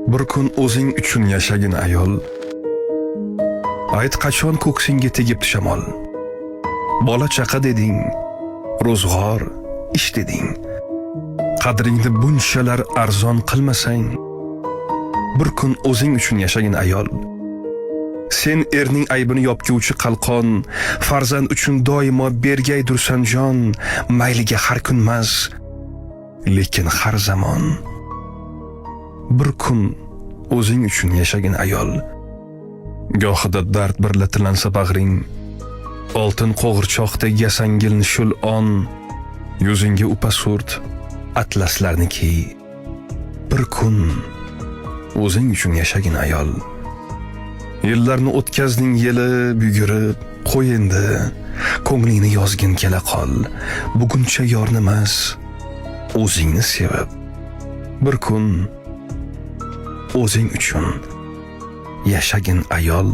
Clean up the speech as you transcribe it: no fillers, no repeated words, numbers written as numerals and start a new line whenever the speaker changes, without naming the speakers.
Bir kun o'zing uchun yashagin ayol. Ayt qachon ko'ksingga tegibdi shamol. Bola chaqa deding, ro'zg'or, ish deding. Qadringni bunchalar arzon qilmasang, bir kun o'zing uchun yashagin ayol. Sen erning aybini yopguvchi qalqon, farzand uchun doimo bergaydursan jon, mayliga har kun emas, lekin har zamon. Bir kun o'zing uchun yashagin ayol. Gohida dard birla tilansa bag'ring, oltin qo'g'irchoqdek yasangilni shul on, yuzingga upasurt atlaslarni kiy. Bir kun o'zing uchun yashagin ayol. Yillarni o'tkazding yili bugurib, qo'y endi, ko'nglingni yozgin kela qol. Buguncha yorni emas, o'zingni sevib. Bir kun o'zing uchun yashagin ayol.